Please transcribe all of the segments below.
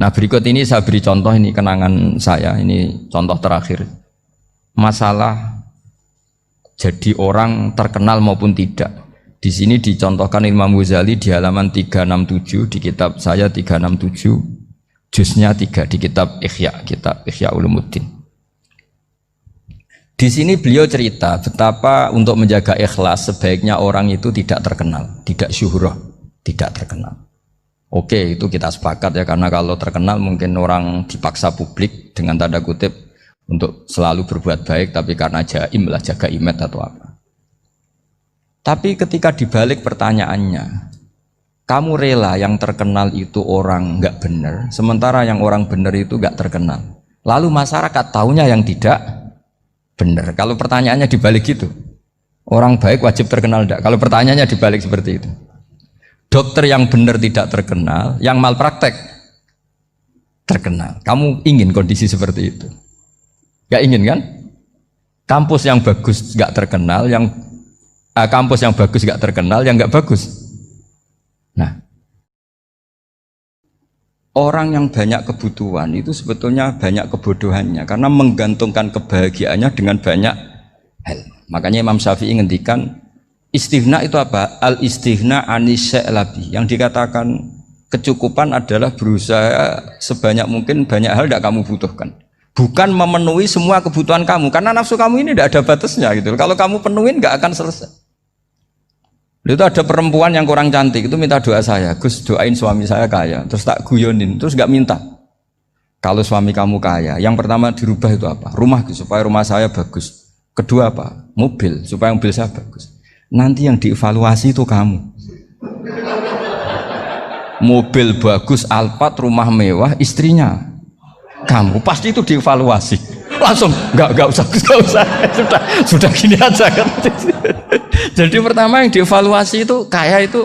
Nah berikut ini saya beri contoh, ini kenangan saya, ini contoh terakhir. Masalah jadi orang terkenal maupun tidak. Di sini dicontohkan Imam Ghazali di halaman 367 di kitab saya 367, juznya 3 di kitab Ihya Ulumuddin. Di sini beliau cerita betapa untuk menjaga ikhlas sebaiknya orang itu tidak terkenal, tidak syuhrah, tidak terkenal. Oke, itu kita sepakat ya, karena kalau terkenal mungkin orang dipaksa publik dengan tanda kutip untuk selalu berbuat baik, tapi karena jaim lah, jaga image atau apa. Tapi ketika dibalik pertanyaannya, kamu rela yang terkenal itu orang nggak benar, sementara yang orang benar itu nggak terkenal. Lalu masyarakat tahunya yang tidak benar. Kalau pertanyaannya dibalik gitu, orang baik wajib terkenal enggak? Kalau pertanyaannya dibalik seperti itu, dokter yang benar tidak terkenal, yang malpraktek terkenal. Kamu ingin kondisi seperti itu? Gak ingin kan? Kampus yang bagus gak terkenal, kampus yang bagus gak terkenal, yang gak bagus. Nah, orang yang banyak kebutuhan itu sebetulnya banyak kebodohannya, karena menggantungkan kebahagiaannya dengan banyak hal. Makanya Imam Syafi'i ngendikan, istighna itu apa? Al istighna anisya'labi. Yang dikatakan kecukupan adalah berusaha sebanyak mungkin banyak hal tidak kamu butuhkan. Bukan memenuhi semua kebutuhan kamu, karena nafsu kamu ini tidak ada batasnya gitu. Kalau kamu penuhin nggak akan selesai. Itu ada perempuan yang kurang cantik itu minta doa saya, Gus doain suami saya kaya, terus tak guyonin, terus nggak minta. Kalau suami kamu kaya, yang pertama dirubah itu apa? Rumah, supaya rumah saya bagus. Kedua apa? Mobil, supaya mobil saya bagus. Nanti yang dievaluasi itu kamu. Mobil bagus, Alphard, rumah mewah, istrinya kamu, pasti itu dievaluasi. Langsung enggak usah sudah gini aja kan. Jadi pertama yang dievaluasi itu kaya itu,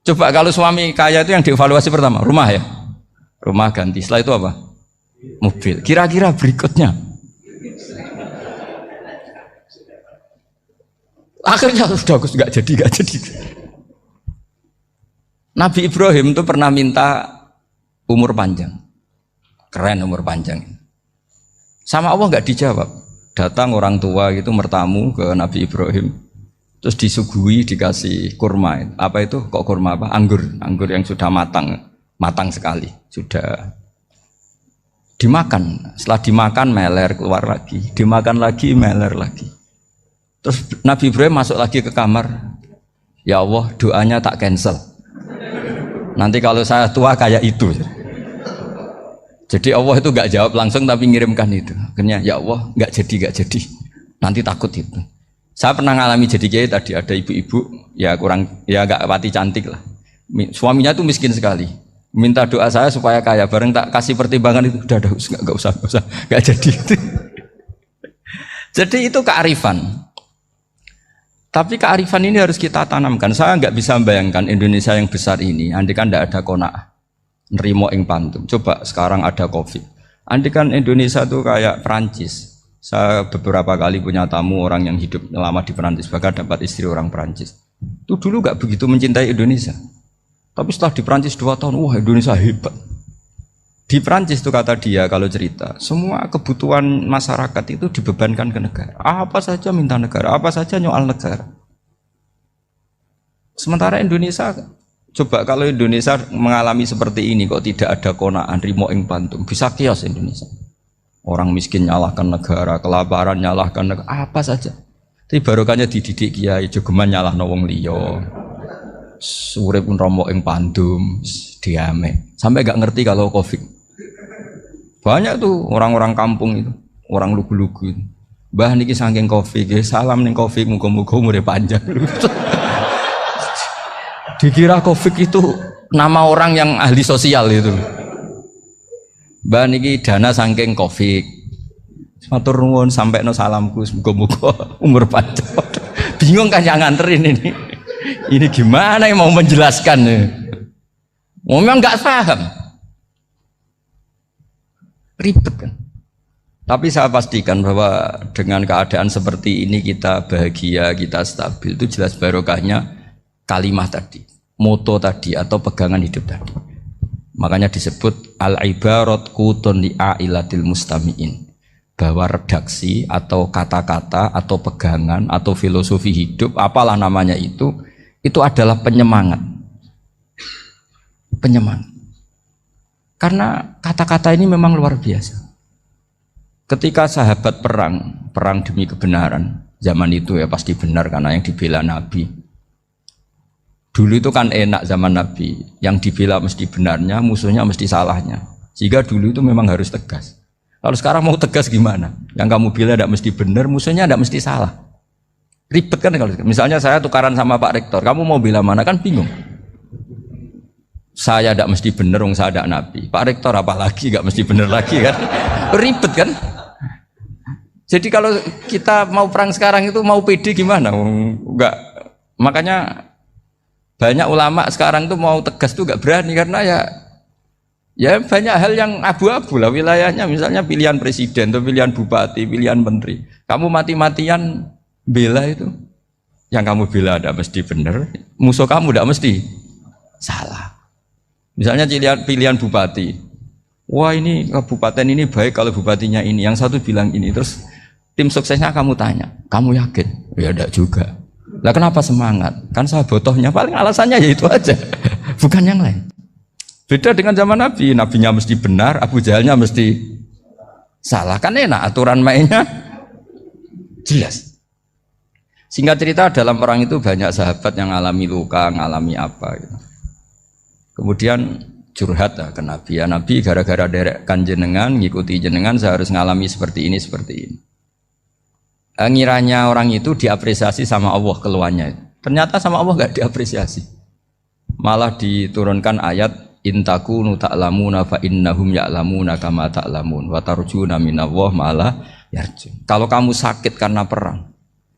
coba kalau suami kaya itu yang dievaluasi pertama rumah ya, rumah ganti, setelah itu apa? Mobil. Kira-kira berikutnya akhirnya sudah enggak jadi. Nabi Ibrahim itu pernah minta umur panjang. Keren umur panjang. Sama Allah nggak dijawab. Datang orang tua gitu mertamu ke Nabi Ibrahim, terus disuguhi dikasih kurma. Apa itu? Kok kurma apa? Anggur yang sudah matang sekali, sudah dimakan. Setelah dimakan meler keluar lagi, dimakan lagi meler lagi. Terus Nabi Ibrahim masuk lagi ke kamar. Ya Allah, doanya tak cancel. Nanti kalau saya tua kayak itu. Jadi Allah itu nggak jawab langsung tapi ngirimkan itu. Akhirnya ya Allah nggak jadi. Nanti takut itu. Saya pernah ngalami jadi kiai tadi, ada ibu-ibu ya nggak pati cantik lah. Suaminya tuh miskin sekali. Minta doa saya supaya kaya. Bareng tak kasih pertimbangan itu udah nggak usah nggak jadi. Jadi itu kearifan. Tapi kearifan ini harus kita tanamkan. Saya nggak bisa membayangkan Indonesia yang besar ini, andai kan tidak ada qanaah. Nerimo ing pantum. Coba sekarang ada Covid. Andai kan Indonesia tuh kayak Perancis. Saya beberapa kali punya tamu orang yang hidup lama di Perancis, bahkan dapat istri orang Perancis. Itu dulu gak begitu mencintai Indonesia. Tapi setelah di Perancis 2 tahun, wah Indonesia hebat. Di Perancis tuh kata dia kalau cerita, semua kebutuhan masyarakat itu dibebankan ke negara. Apa saja minta negara, apa saja nyoal negara. Sementara Indonesia, coba kalau Indonesia mengalami seperti ini kok tidak ada qanaah rimo ing pantum, bisa kios Indonesia. Orang miskin nyalahkan negara, kelaparan nyalahkan negara, apa saja. Tapi barokahnya dididik kiai jogeman nyalahno wong liya. Urip pun romo ing pandum, diame. Sampai gak ngerti kalau Covid. Banyak tuh orang-orang kampung itu, orang lugu-lugu itu. Mbah niki saking Covid, salam ning Covid, muga-muga umure panjang. Dikira Covid itu nama orang yang ahli sosial itu. Mbah niki dana saking Covid. Matur nuwun sampekno salamku, muga-muga umur panjang. Bingung kan yang nganterin ini. Ini gimana yang mau menjelaskan? Memang nggak paham. Ribet kan. Tapi saya pastikan bahwa dengan keadaan seperti ini kita bahagia, kita stabil, itu jelas barokahnya kalimat tadi, moto tadi atau pegangan hidup tadi. Makanya disebut al-ibarat qutun li'ailatil mustami'in, bahwa redaksi atau kata-kata atau pegangan atau filosofi hidup apalah namanya itu adalah penyemangat. Penyemangat. Karena kata-kata ini memang luar biasa. Ketika sahabat perang demi kebenaran, zaman itu ya pasti benar karena yang dibela Nabi. Dulu itu kan enak zaman Nabi, yang dibela mesti benarnya, musuhnya mesti salahnya. Sehingga dulu itu memang harus tegas. Kalau sekarang mau tegas gimana? Yang kamu bela tidak mesti benar, musuhnya tidak mesti salah. Ribet kan kalau misalnya saya tukaran sama Pak Rektor, kamu mau bela mana kan bingung. Saya tidak mesti benar, saya tidak Nabi. Pak Rektor apalagi nggak mesti benar lagi kan? Ribet kan? Jadi kalau kita mau perang sekarang itu mau pede gimana? Enggak. Makanya banyak ulama sekarang tuh mau tegas tuh nggak berani karena ya banyak hal yang abu-abu lah wilayahnya, misalnya pilihan presiden atau pilihan bupati, pilihan menteri. Kamu mati-matian bela itu, yang kamu bela tidak mesti benar, musuh kamu tidak mesti salah. Misalnya pilihan bupati, wah ini kabupaten ini baik kalau bupatinya ini, yang satu bilang ini, terus tim suksesnya kamu tanya, kamu yakin? Ya tidak juga. Lah kenapa semangat? Kan saya botohnya, paling alasannya ya itu aja, bukan yang lain. Beda dengan zaman Nabi, Nabinya mesti benar, Abu Jahalnya mesti salah. Kan enak, aturan mainnya jelas. Singkat cerita, dalam perang itu banyak sahabat yang alami luka, ngalami apa gitu. Kemudian curhat ke Nabi, ya Nabi gara-gara derekkan jenengan, ngikuti jenengan, saya harus ngalami seperti ini, seperti ini. Ngiranya orang itu diapresiasi sama Allah keluarnya, ternyata sama Allah gak diapresiasi, malah diturunkan ayat intakunu ta'lamuna fa innahum ya'lamuna kama ta'lamun wa tarjuna minallah malah yarjun. Kalau kamu sakit karena perang,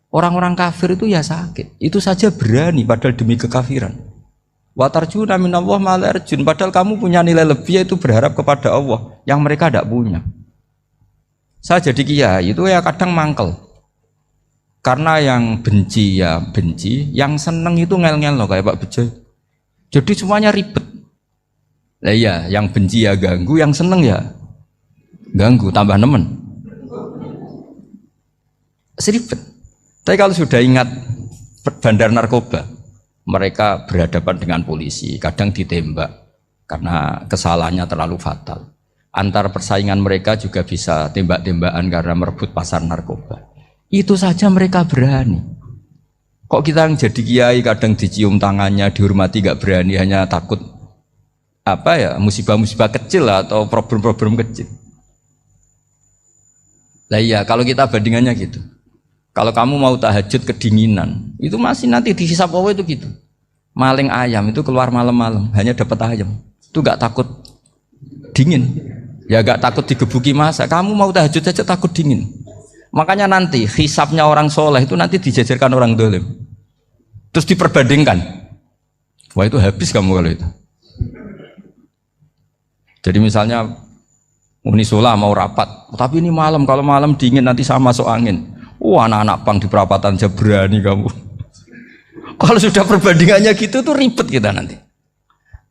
orang-orang kafir itu ya sakit, itu saja berani padahal demi kekafiran. Wa tarjuna minallah malah yarjun, padahal kamu punya nilai lebih yaitu berharap kepada Allah yang mereka tidak punya. Saya jadi kiai itu ya kadang mangkel. Karena yang benci ya benci, yang seneng itu ngel-ngel loh kayak Pak Bejo. Jadi semuanya ribet. Lah iya, yang benci ya ganggu, yang seneng ya ganggu, tambah nemen. Seribet. Tapi kalau sudah ingat bandar narkoba, mereka berhadapan dengan polisi, kadang ditembak karena kesalahannya terlalu fatal. Antar persaingan mereka juga bisa tembak-tembakan karena merebut pasar narkoba. Itu saja mereka berani. Kok kita yang jadi kiai kadang dicium tangannya, dihormati gak berani, hanya takut apa ya, musibah-musibah kecil lah, atau problem-problem kecil. Lah iya, kalau kita bandingannya gitu. Kalau kamu mau tahajud kedinginan, itu masih nanti dihisab Allah itu gitu. Maling ayam itu keluar malam-malam, hanya dapat ayam. Itu gak takut dingin. Ya gak takut digebuki masa. Kamu mau tahajud saja takut dingin. Makanya nanti hisabnya orang soleh itu nanti dijajarkan orang dolim, terus diperbandingkan. Wah itu habis kamu kalau itu. Jadi misalnya Unisola mau rapat, tapi ini malam, kalau malam dingin nanti sama masuk angin. Anak-anak pang di perapatan aja berani kamu. Kalau sudah perbandingannya gitu tuh ribet kita nanti.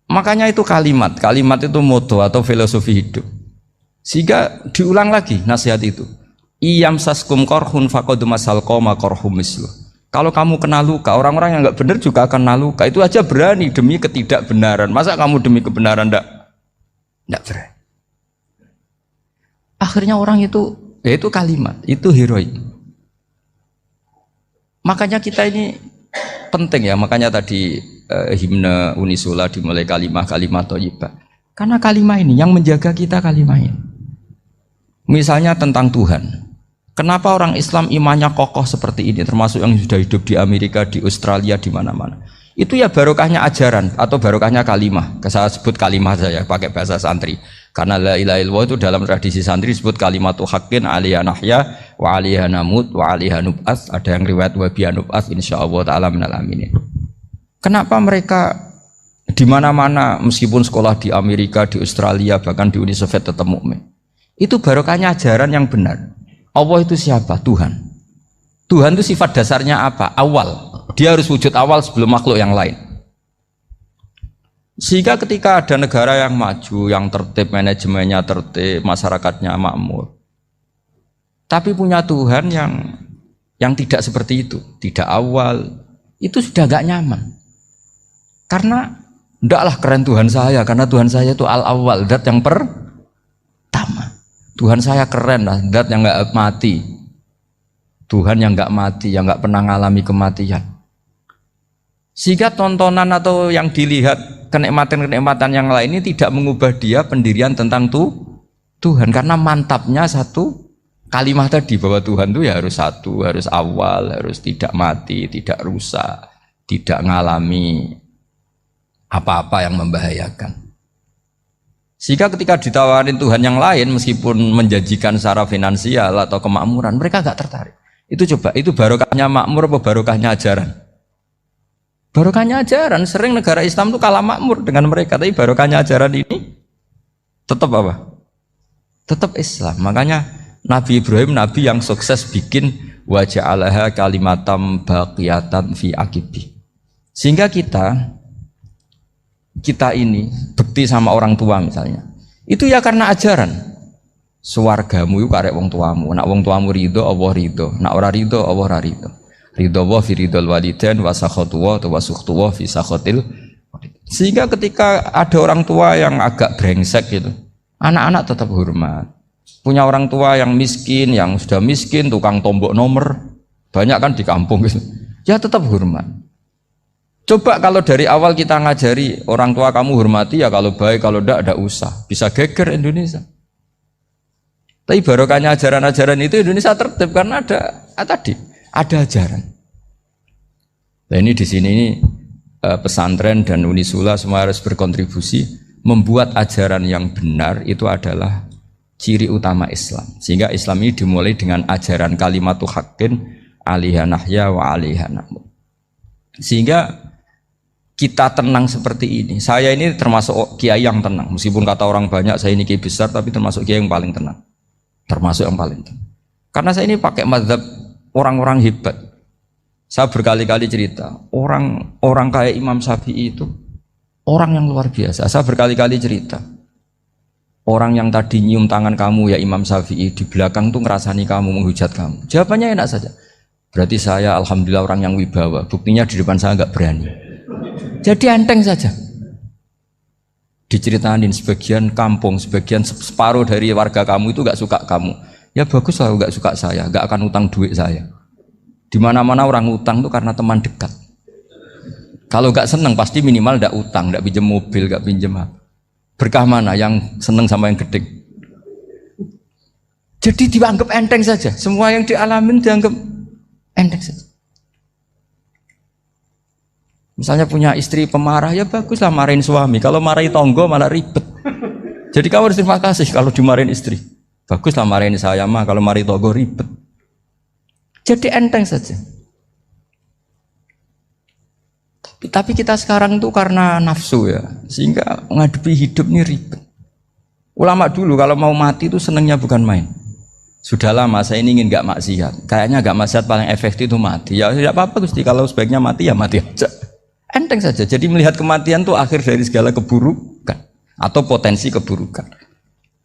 Makanya itu kalimat itu moto atau filosofi hidup. Sehingga diulang lagi nasihat itu. Iyam saskum korhun faqad masal qoma korhum mislu. Kalau kamu kena luka, orang-orang yang nggak benar juga akan kena luka. Itu aja berani demi ketidakbenaran. Masa kamu demi kebenaran nggak berani? Akhirnya orang itu, ya itu kalimat, itu heroik. Makanya kita ini penting ya. Makanya tadi himne Unisola dimulai kalimat thayyibah. Karena kalimat ini yang menjaga kita, kalimat ini. Misalnya tentang Tuhan. Kenapa orang Islam imannya kokoh seperti ini, termasuk yang sudah hidup di Amerika, di Australia, di mana-mana. Itu ya barokahnya ajaran atau barokahnya kalimah. Saya sebut kalimah saja pakai bahasa santri. Karena la ilaha illallah itu dalam tradisi santri disebut kalimatu haqqin alaiha nahya wa alaiha namut wa alaiha nub'ats. Ada yang riwayat wa biha nub'ats insyaallah taala minal aminin. Kenapa mereka di mana-mana meskipun sekolah di Amerika, di Australia, bahkan di Uni Soviet tetap mukmin? Itu barokahnya ajaran yang benar. Allah itu siapa? Tuhan. Tuhan itu sifat dasarnya apa? Awal. Dia harus wujud awal sebelum makhluk yang lain. Sehingga ketika ada negara yang maju, yang tertib, manajemennya tertib, masyarakatnya makmur, tapi punya Tuhan yang tidak seperti itu, tidak awal, itu sudah gak nyaman. Karena ndaklah keren Tuhan saya, karena Tuhan saya itu al-awwal, zat yang pertama. Tuhan saya keren lah, zat yang gak mati. Tuhan yang gak mati, yang gak pernah mengalami kematian. Sehingga tontonan atau yang dilihat kenikmatan-kenikmatan yang lain ini tidak mengubah dia pendirian tentang Tuhan. Karena mantapnya satu kalimat tadi, bahwa Tuhan itu ya harus satu, harus awal, harus tidak mati, tidak rusak, tidak mengalami apa-apa yang membahayakan. Sehingga ketika ditawarin Tuhan yang lain, meskipun menjanjikan secara finansial atau kemakmuran, mereka gak tertarik. Itu coba, itu barokahnya makmur apa barokahnya ajaran? Barokahnya ajaran. Sering negara Islam itu kalah makmur dengan mereka, tapi barokahnya ajaran ini tetap apa? Tetap Islam. Makanya Nabi Ibrahim, Nabi yang sukses bikin wa ja'alaha kalimatam baqiyatan fi aqibi. Sehingga kita ini bekti sama orang tua misalnya, itu ya karena ajaran. Suwargamu itu karek wong tuamu, nak wong tuamu ridho Allah ridho, nak ora ridho Allah ora ridho. Ridho wa fi ridhol walidain wa sakhatu wa sukhtu wa fi sakhatil. Sehingga ketika ada orang tua yang agak brengsek gitu, anak-anak tetap hormat. Punya orang tua yang miskin, yang sudah miskin, tukang tombok nomor, banyak kan di kampung gitu, ya tetap hormat. Coba kalau dari awal kita ngajari orang tua kamu hormati ya, kalau baik, kalau tidak usah, bisa geger Indonesia. Tapi barokahnya ajaran-ajaran itu Indonesia tertib karena ada ajaran. Nah ini di sini pesantren dan Unisula semua harus berkontribusi membuat ajaran yang benar itu adalah ciri utama Islam. Sehingga Islam ini dimulai dengan ajaran kalimatu haqqin alaiha nahya wa alaiha namut. Sehingga kita tenang seperti ini. Saya ini termasuk kiai yang tenang. Meskipun kata orang banyak saya ini kiai besar, tapi termasuk kiai yang paling tenang. Termasuk yang paling tenang. Karena saya ini pakai mazhab orang-orang hebat. Saya berkali-kali cerita, orang kayak Imam Syafi'i itu orang yang luar biasa. Saya berkali-kali cerita, orang yang tadi nyium tangan kamu ya Imam Syafi'i, di belakang tuh ngerasani kamu, menghujat kamu. Jawabannya enak saja. Berarti saya alhamdulillah orang yang wibawa. Buktinya di depan saya nggak berani. Jadi enteng saja. Diceritain sebagian kampung, sebagian separuh dari warga kamu itu nggak suka kamu. Ya bagus lah nggak suka saya, nggak akan utang duit saya. Di mana-mana orang utang tuh karena teman dekat. Kalau nggak seneng pasti minimal nggak utang, nggak pinjam mobil, nggak pinjam apa. Berkah mana yang seneng sama yang gede? Jadi dianggap enteng saja. Semua yang dialamin dianggap enteng saja. Misalnya punya istri pemarah, ya baguslah marahin suami. Kalau marahin tonggo malah ribet. Jadi kamu harus terima kasih kalau dimarahin istri. Baguslah marahin saya mah, kalau marahin tonggo ribet. Jadi enteng saja. Tapi kita sekarang tuh karena nafsu ya, sehingga menghadapi hidup ini ribet. Ulama dulu kalau mau mati itu senengnya bukan main. Sudah lama saya ini ingin gak maksiat. Kayaknya gak maksiat paling efektif itu mati. Ya tidak apa-apa Gusti, kalau sebaiknya mati ya mati aja. Enteng saja. Jadi melihat kematian itu akhir dari segala keburukan atau potensi keburukan.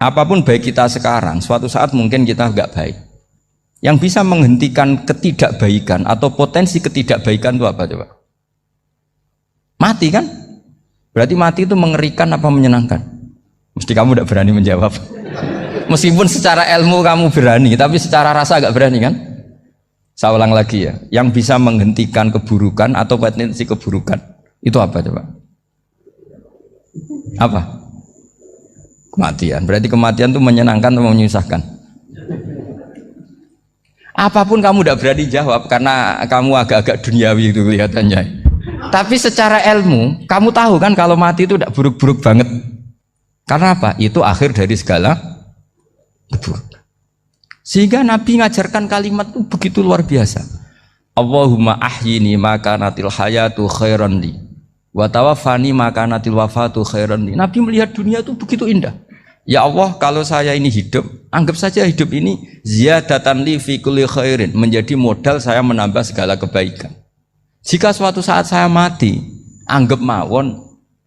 Apapun baik kita sekarang, suatu saat mungkin kita nggak baik. Yang bisa menghentikan ketidakbaikan atau potensi ketidakbaikan itu apa coba? Mati kan? Berarti mati itu mengerikan apa menyenangkan? Mesti kamu tidak berani menjawab. Meskipun secara ilmu kamu berani, tapi secara rasa nggak berani kan? Saya ulang lagi ya, yang bisa menghentikan keburukan atau potensi keburukan itu apa coba? Apa? Kematian. Berarti kematian itu menyenangkan atau menyusahkan? Apapun kamu tidak berani jawab karena kamu agak-agak duniawi itu kelihatannya. Tapi secara ilmu, kamu tahu kan kalau mati itu tidak buruk-buruk banget. Karena apa? Itu akhir dari segala keburukan. Sehingga Nabi ngajarkan kalimat itu begitu luar biasa. Allahumma ahyini maka natil hayatu khairan li wa tawaffani maka natil wafatu khairan li. Nabi melihat dunia itu begitu indah. Ya Allah, kalau saya ini hidup, anggap saja hidup ini ziyadatan li fi kulli khairin, menjadi modal saya menambah segala kebaikan. Jika suatu saat saya mati, anggap mawon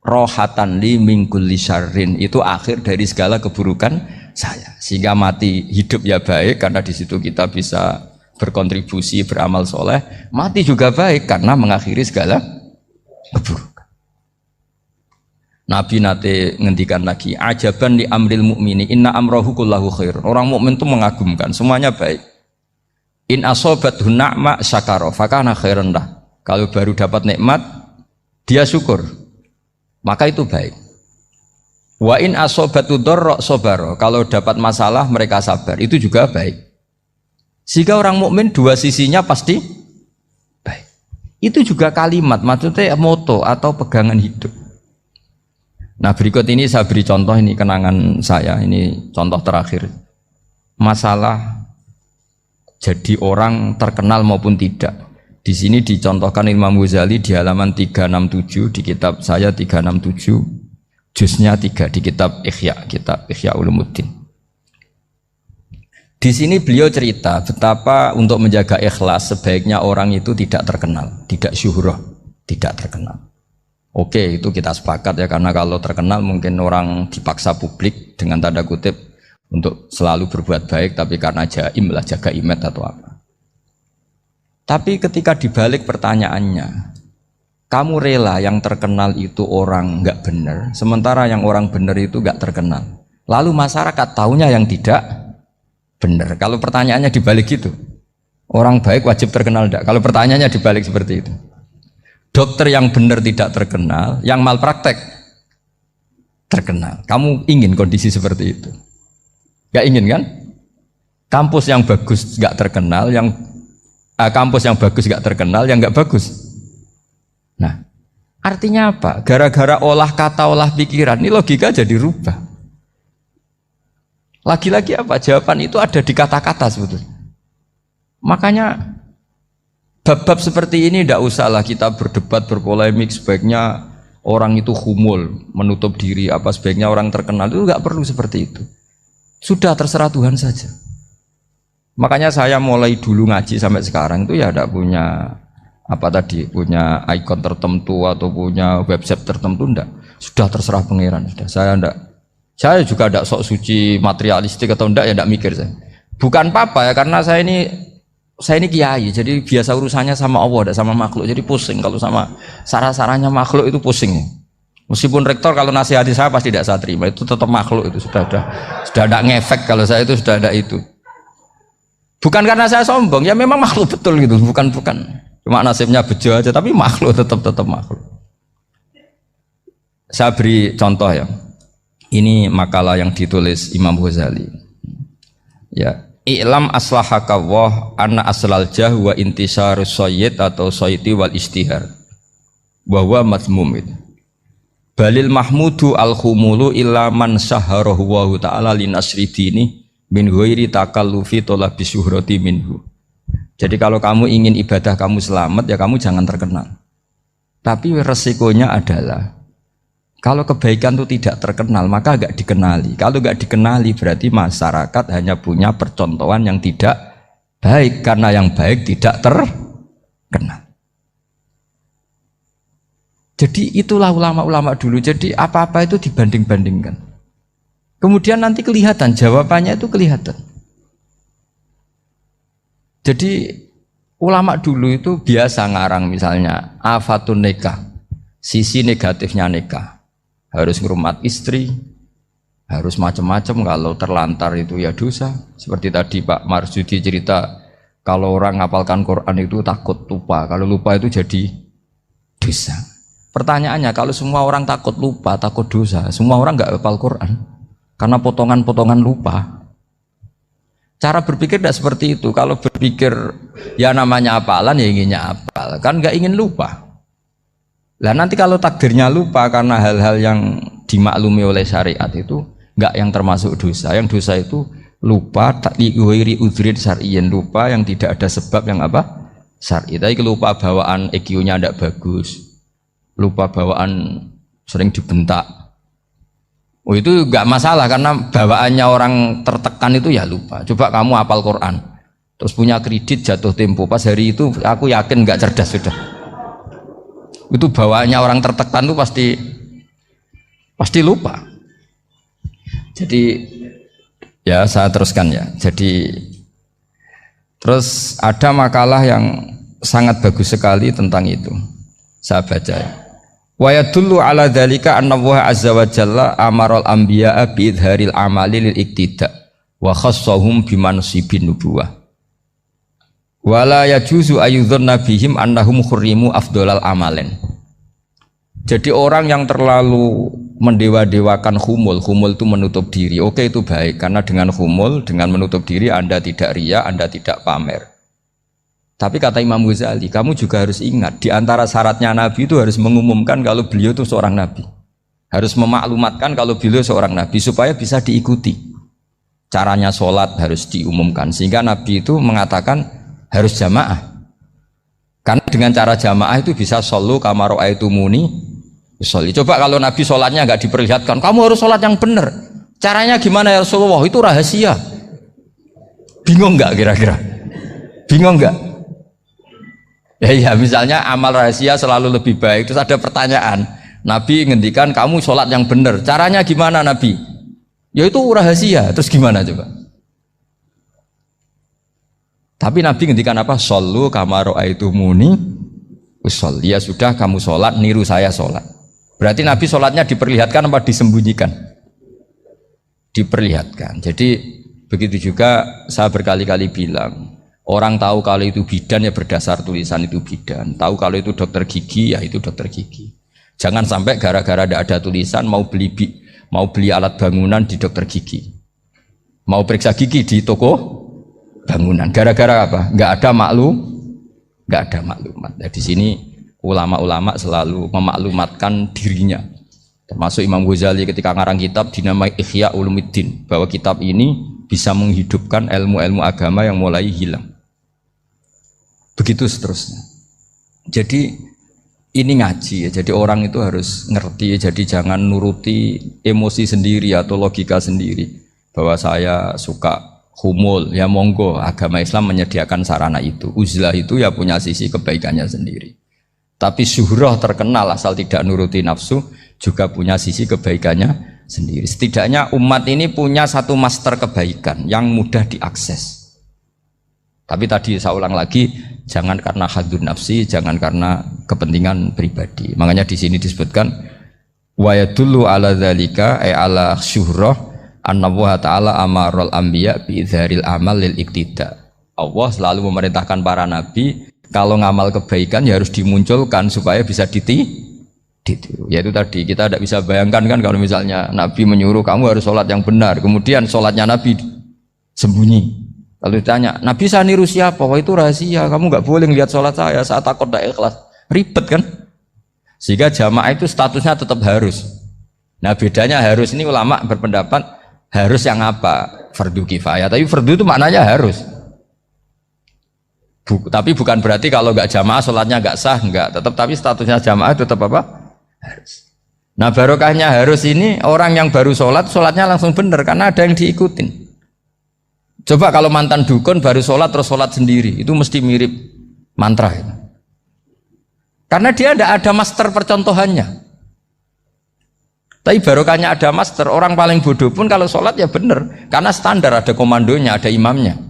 rohatan li min kulli syarrin, itu akhir dari segala keburukan saya. Sehingga mati hidup ya baik karena di situ kita bisa berkontribusi beramal soleh, mati juga baik karena mengakhiri segala keburukan. Nabi nate ngendikan lagi, ajaban li amril mu'mini inna amrahu kullahu khair. Orang mukmin itu mengagumkan, semuanya baik. In asobathu na'ma syakara fakana khairan lah. Kalau baru dapat nikmat dia syukur, maka itu baik. Wa in asobatu dharra sabara. Kalau dapat masalah mereka sabar, itu juga baik. Sehingga orang mukmin dua sisinya pasti baik. Itu juga kalimat, maksudnya moto atau pegangan hidup. Nah berikut ini saya beri contoh, ini kenangan saya, ini contoh terakhir. Masalah jadi orang terkenal maupun tidak. Di sini dicontohkan Imam Ghazali di halaman 367 di kitab saya 367, juznya 3 di kitab Ihya Ulumuddin. Di sini beliau cerita betapa untuk menjaga ikhlas sebaiknya orang itu tidak terkenal, tidak syuhrah, tidak terkenal. Oke, itu kita sepakat ya, karena kalau terkenal mungkin orang dipaksa publik dengan tanda kutip untuk selalu berbuat baik, tapi karena jaim lah, jaga image atau apa. Tapi ketika dibalik pertanyaannya, kamu rela yang terkenal itu orang nggak benar, sementara yang orang benar itu nggak terkenal. Lalu masyarakat taunya yang tidak benar. Kalau pertanyaannya dibalik gitu, orang baik wajib terkenal enggak? Kalau pertanyaannya dibalik seperti itu. Dokter yang benar tidak terkenal, yang malpraktek terkenal. Kamu ingin kondisi seperti itu? Gak ingin kan? Kampus yang bagus gak terkenal, kampus yang bagus gak terkenal, yang gak bagus. Nah, artinya apa? Gara-gara olah kata, olah pikiran, ini logika jadi rubah. Lagi-lagi apa? Jawaban itu ada di kata-kata sebetulnya. Makanya bab-bab seperti ini tidak usahlah kita berdebat, berpolemik. Sebaiknya orang itu humul, menutup diri, apa sebaiknya orang terkenal, itu nggak perlu seperti itu. Sudah terserah Tuhan saja. Makanya saya mulai dulu ngaji sampai sekarang itu ya tidak punya punya ikon tertentu atau punya website tertentu, enggak. Sudah terserah pangeran. Sudah. Saya juga tidak sok suci materialistik atau enggak, ya tidak mikir saya. Bukan apa-apa ya, karena saya ini kiai, jadi biasa urusannya sama Allah, tidak sama makhluk. Jadi pusing kalau sama sarah-sarahnya makhluk itu pusing. Meskipun rektor kalau nasihati saya pasti tidak saya terima, itu tetap makhluk, itu sudah ada ngefek kalau saya itu sudah ada itu. Bukan karena saya sombong, ya memang makhluk betul gitu, bukan. Cuma nasibnya bejo aja, tapi makhluk tetap makhluk. Saya beri contoh ya. Ini makalah yang ditulis Imam Ghazali. Ya. I'lam aslahaka Allah anna aslal jah wa intisarus sayyid atau sayyidi wal istihar wa huwa mazmum itu. Balil mahmudu al-khumulu illa man saharahu wa ta'ala linasri dini min ghairi takallufi talabi syuhrati minhu. Jadi kalau kamu ingin ibadah kamu selamat, ya kamu jangan terkenal. Tapi resikonya adalah kalau kebaikan itu tidak terkenal, maka gak dikenali. Kalau gak dikenali berarti masyarakat hanya punya percontohan yang tidak baik, karena yang baik tidak terkenal. Jadi itulah ulama-ulama dulu. Jadi apa-apa itu dibanding-bandingkan. Kemudian nanti kelihatan, jawabannya itu kelihatan. Jadi ulama dulu itu biasa ngarang misalnya afatun nikah, sisi negatifnya nikah. Harus ngurmat istri, harus macam-macam, kalau terlantar itu ya dosa. Seperti tadi Pak Marsudi cerita, kalau orang ngapalkan Quran itu takut lupa, kalau lupa itu jadi dosa. Pertanyaannya, kalau semua orang takut lupa, takut dosa, semua orang nggak hafal Quran karena potongan-potongan lupa. Cara berpikir tidak seperti itu. Kalau berpikir ya namanya hafalan, ya inginnya hafal, kan nggak ingin lupa. Lah nanti kalau takdirnya lupa karena hal-hal yang dimaklumi oleh syariat itu enggak yang termasuk dosa. Yang dosa itu lupa liwiri udhrin syar'iyyin, lupa yang tidak ada sebab yang apa? Syar'i. Tapi lupa bawaan EQ-nya enggak bagus. Lupa bawaan sering dibentak. Oh itu enggak masalah karena bawaannya orang tertekan itu ya lupa. Coba kamu hafal Quran, terus punya kredit jatuh tempo, pas hari itu aku yakin enggak cerdas sudah. Itu bawaannya orang tertekan itu pasti Pasti lupa. Jadi ya saya teruskan ya. Jadi terus ada makalah yang sangat bagus sekali tentang itu. Saya baca ya. Wa yadullu ala dzalika anna Allah azza wa jalla amaral anbiya'a bi idharil amali lil iktida wa khassahum bi mansibin nubuwah. Wala yajuzu ayyudhanna bihim annahum khurrimu afdolal amalen. Jadi orang yang terlalu mendewa-dewakan khumul itu menutup diri. Oke, itu baik karena dengan khumul, dengan menutup diri Anda tidak riya, Anda tidak pamer. Tapi kata Imam Ghazali, kamu juga harus ingat di antara syaratnya Nabi itu harus mengumumkan kalau beliau itu seorang Nabi. Harus memaklumatkan kalau beliau seorang Nabi supaya bisa diikuti. Caranya sholat harus diumumkan sehingga Nabi itu mengatakan harus jamaah. Karena dengan cara jamaah itu bisa shollu kama ra'aitumuni usolli. Coba kalau Nabi sholatnya nggak diperlihatkan, kamu harus sholat yang benar. Caranya gimana ya Rasulullah? Itu rahasia. Bingung nggak kira-kira? Bingung nggak? Ya misalnya amal rahasia selalu lebih baik. Terus ada pertanyaan, Nabi ngendikan kamu sholat yang benar. Caranya gimana Nabi? Ya itu rahasia. Terus gimana coba? Tapi Nabi ngendikan apa? Shollu kama ra'aitumuni usolli. Ya sudah kamu sholat, niru saya sholat. Berarti Nabi sholatnya diperlihatkan apa disembunyikan? Diperlihatkan. Jadi begitu juga saya berkali-kali bilang, orang tahu kalau itu bidan ya berdasar tulisan itu bidan. Tahu kalau itu dokter gigi ya itu dokter gigi. Jangan sampai gara-gara tidak ada tulisan mau beli alat bangunan di dokter gigi. Mau periksa gigi di toko bangunan. Gara-gara apa? Nggak ada maklumat. Nah, di sini ulama-ulama selalu memaklumatkan dirinya. Termasuk Imam Ghazali ketika ngarang kitab dinamai Ihya Ulumuddin, bahwa kitab ini bisa menghidupkan ilmu-ilmu agama yang mulai hilang. Begitu seterusnya. Jadi ini ngaji ya. Jadi orang itu harus ngerti. Jadi jangan nuruti emosi sendiri atau logika sendiri. Bahwa saya suka humul, ya monggo, agama Islam menyediakan sarana itu. Uzlah itu ya punya sisi kebaikannya sendiri. Tapi syuhrah terkenal asal tidak nuruti nafsu juga punya sisi kebaikannya sendiri. Setidaknya umat ini punya satu master kebaikan yang mudah diakses. Tapi tadi saya ulang lagi, jangan karena hadun nafsi, jangan karena kepentingan pribadi. Makanya di sini disebutkan wa yadullu ala dzalika ay ala syuhrah anna Allah taala amarul anbiya bi idzharil amal lil iktida. Allah selalu memerintahkan para nabi kalau ngamal kebaikan ya harus dimunculkan supaya bisa ditiru. Yaitu tadi kita tidak bisa bayangkan kan kalau misalnya Nabi menyuruh kamu harus sholat yang benar, kemudian sholatnya Nabi sembunyi. Lalu ditanya, Nabi saya niru siapa? Wah itu rahasia, kamu nggak boleh lihat sholat saya takut tidak ikhlas. Ribet kan? Sehingga jamaah itu statusnya tetap harus. Nah bedanya harus ini ulama berpendapat harus yang apa? Fardu kifayah. Tapi fardu itu maknanya harus. Tapi bukan berarti kalau nggak jamaah sholatnya nggak sah, nggak. Tapi statusnya jamaah tetap apa? Harus. Nah barokahnya harus ini orang yang baru sholatnya langsung benar karena ada yang diikutin. Coba kalau mantan dukun baru sholat terus sholat sendiri, itu mesti mirip mantra ya. Karena dia tidak ada master percontohannya. Tapi barokahnya ada master, orang paling bodoh pun kalau sholat ya benar karena standar ada komandonya, ada imamnya.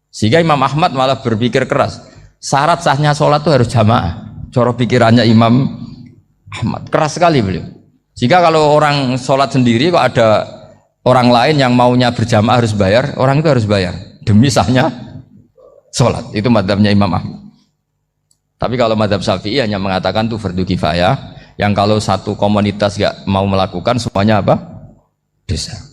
Sehingga Imam Ahmad malah berpikir keras, syarat sahnya sholat itu harus jamaah. Cara pikirannya Imam Ahmad keras sekali beliau. Jika kalau orang sholat sendiri kok ada orang lain yang maunya berjamaah harus bayar, orang itu harus bayar demi sahnya sholat. Itu madzhabnya Imam Ahmad. Tapi kalau madzhab Syafi'i hanya mengatakan itu fardu kifayah, yang kalau satu komunitas gak mau melakukan semuanya apa? Dosa.